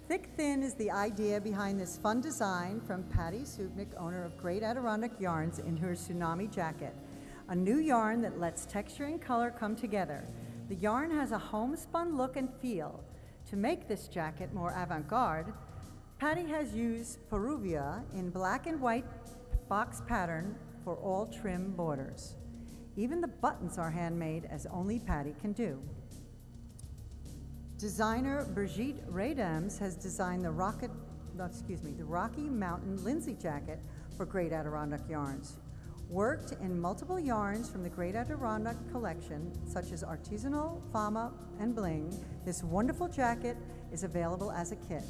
Thick Thin is the idea behind this fun design from Patti, owner of Great Adirondack Yarns, in her Tsunami Jacket, a new yarn that lets texture and color come together. The yarn has a homespun look and feel. To make this jacket more avant-garde, Patti has used Peruvia in black and white box pattern for all trim borders. Even the buttons are handmade, as only Patti can do. Designer Brigitte Reydams has designed the Rocky Mountain Lindsly Jacket for Great Adirondack Yarns. Worked in multiple yarns from the Great Adirondack collection, such as Artesanal, Fama and Bling, this wonderful jacket is available as a kit.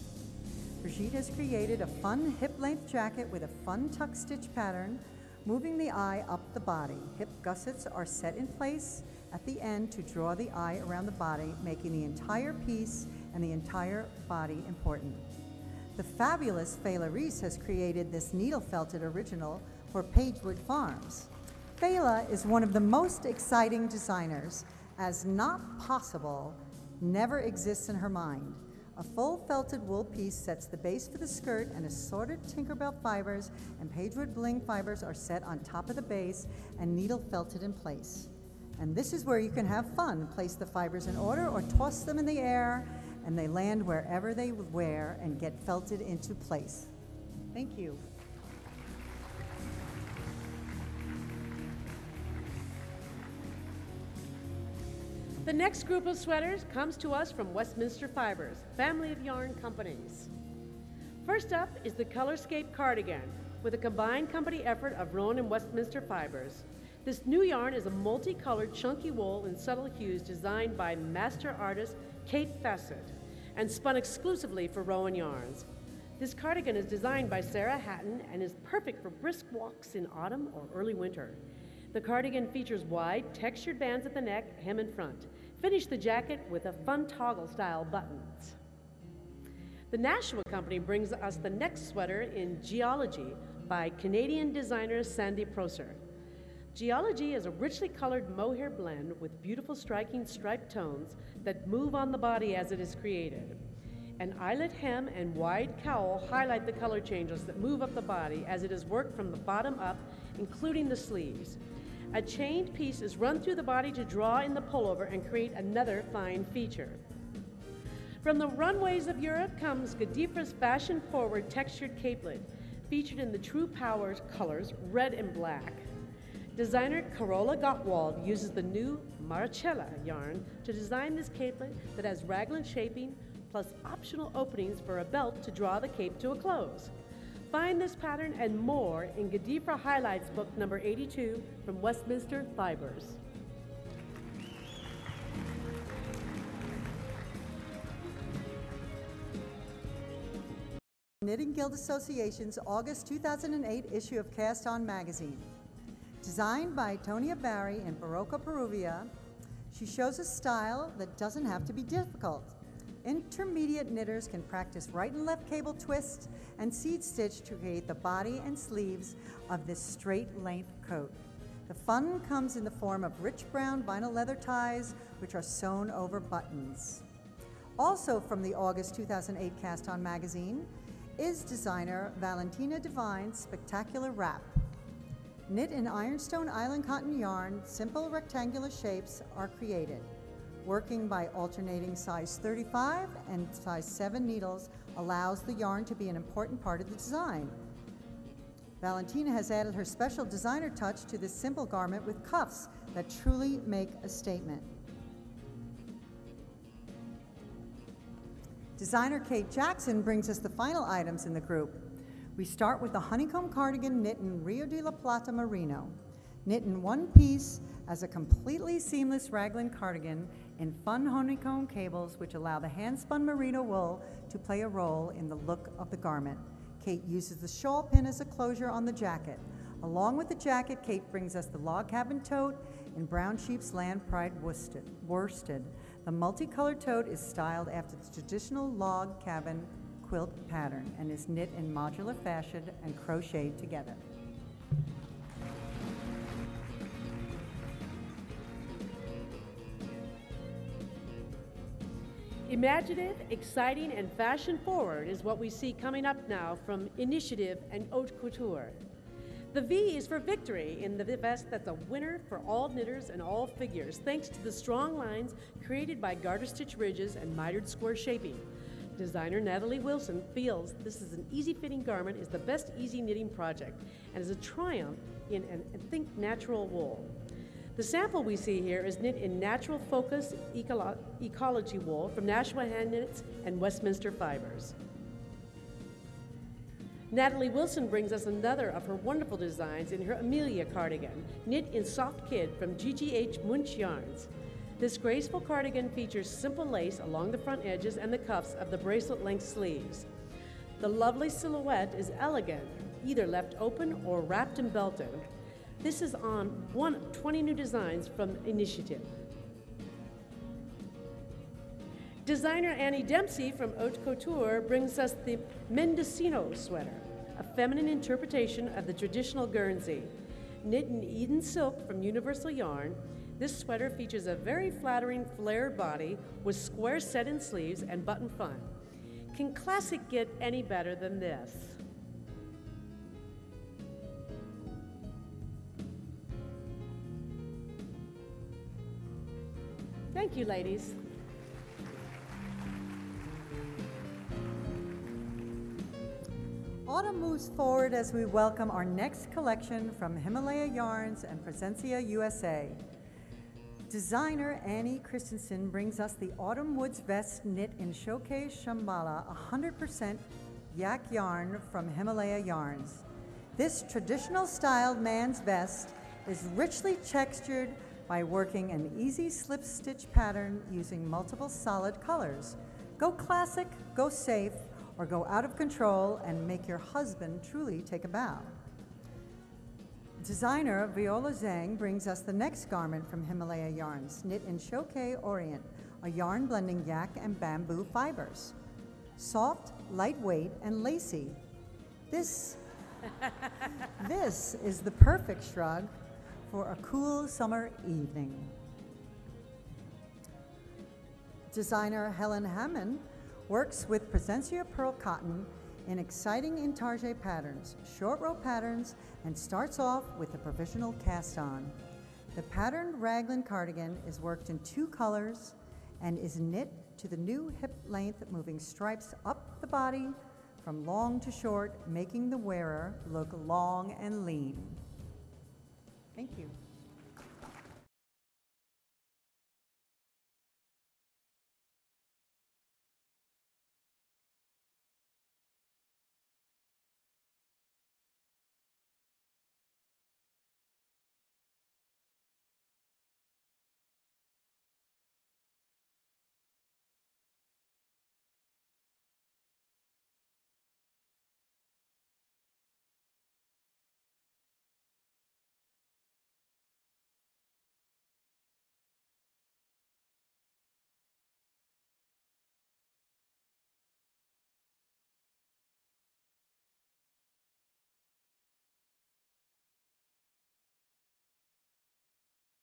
Brigitte has created a fun hip-length jacket with a fun tuck stitch pattern, moving the eye up the body. Hip gussets are set in place at the end to draw the eye around the body, making the entire piece and the entire body important. The fabulous Fayla Reiss has created this needle-felted original for Pagewood Farms. Fayla is one of the most exciting designers, as not possible never exists in her mind. A full felted wool piece sets the base for the skirt, and assorted Tinkerbell fibers and Pagewood Bling fibers are set on top of the base and needle felted in place. And this is where you can have fun. Place the fibers in order or toss them in the air, and they land wherever they wear and get felted into place. Thank you. The next group of sweaters comes to us from Westminster Fibers, family of yarn companies. First up is the Colourscape Cardigan, with a combined company effort of Rowan and Westminster Fibers. This new yarn is a multicolored chunky wool in subtle hues designed by master artist Kaffe Fasset and spun exclusively for Rowan Yarns. This cardigan is designed by Sarah Hatton and is perfect for brisk walks in autumn or early winter. The cardigan features wide, textured bands at the neck, hem and front. Finish the jacket with a fun toggle-style buttons. The Nashua company brings us the next sweater in Geologie by Canadian designer Sandi Prosser. Geologie is a richly colored mohair blend with beautiful striking striped tones that move on the body as it is created. An eyelet hem and wide cowl highlight the color changes that move up the body as it is worked from the bottom up, including the sleeves. A chained piece is run through the body to draw in the pullover and create another fine feature. From the runways of Europe comes Gedifras fashion-forward textured capelet, featured in the True Powers colors, red and black. Designer Karola Gottwald uses the new Marachella yarn to design this capelet that has raglan shaping plus optional openings for a belt to draw the cape to a close. Find this pattern and more in Gedifra Highlights book number 82 from Westminster Fibers. Knitting Guild Association's August 2008 issue of Cast On magazine. Designed by Tonia Barry in Barocco Peruvia, she shows a style that doesn't have to be difficult. Intermediate knitters can practice right and left cable twist and seed stitch to create the body and sleeves of this straight length coat. The fun comes in the form of rich brown vinyl leather ties, which are sewn over buttons. Also from the August 2008 Cast On magazine is designer Valentina Devine's Spectacular Wrap. Knit in ironstone island cotton yarn, simple rectangular shapes are created. Working by alternating size 35 and size 7 needles allows the yarn to be an important part of the design. Valentina has added her special designer touch to this simple garment with cuffs that truly make a statement. Designer Kate Jackson brings us the final items in the group. We start with the honeycomb cardigan knit in Rio de la Plata merino. Knit in one piece as a completely seamless raglan cardigan in fun honeycomb cables, which allow the hand-spun merino wool to play a role in the look of the garment. Kate uses the shawl pin as a closure on the jacket. Along with the jacket, Kate brings us the log cabin tote in Brown Sheep's Land Pride worsted. The multicolored tote is styled after the traditional log cabin quilt pattern and is knit in modular fashion and crocheted together. Imaginative, exciting, and fashion-forward is what we see coming up now from Initiative and Haute Couture. The V is for victory in the vest that's a winner for all knitters and all figures, thanks to the strong lines created by garter stitch ridges and mitered square shaping. Designer Natalie Wilson feels this is an easy-fitting garment, is the best easy knitting project, and is a triumph in think natural wool. The sample we see here is knit in Natural Focus Ecology wool from Nashua Hand Knits and Westminster Fibers. Natalie Wilson brings us another of her wonderful designs in her Amelia cardigan, knit in Soft Kid from GGH Munch Yarns. This graceful cardigan features simple lace along the front edges and the cuffs of the bracelet-length sleeves. The lovely silhouette is elegant, either left open or wrapped and belted. This is on one of 20 new designs from Initiative. Designer Annie Dempsey from Haute Couture brings us the Mendocino sweater, a feminine interpretation of the traditional Guernsey. Knit in Eden silk from Universal Yarn, this sweater features a very flattering flared body with square set-in sleeves and button front. Can classic get any better than this? Thank you, ladies. Autumn moves forward as we welcome our next collection from Himalaya Yarns and Presencia USA. Designer Annie Christensen brings us the Autumn Woods vest knit in Showcase Shambhala 100% yak yarn from Himalaya Yarns. This traditional styled man's vest is richly textured by working an easy slip stitch pattern using multiple solid colors. Go classic, go safe, or go out of control and make your husband truly take a bow. Designer Viola Zhang brings us the next garment from Himalaya Yarns, knit in Showcase Orient, a yarn blending yak and bamboo fibers. Soft, lightweight, and lacy. This is the perfect shrug for a cool summer evening. Designer Helen Hammond works with Presencia Pearl Cotton in exciting intarsia patterns, short row patterns, and starts off with a provisional cast-on. The patterned raglan cardigan is worked in 2 colors and is knit to the new hip length, moving stripes up the body from long to short, making the wearer look long and lean. Thank you.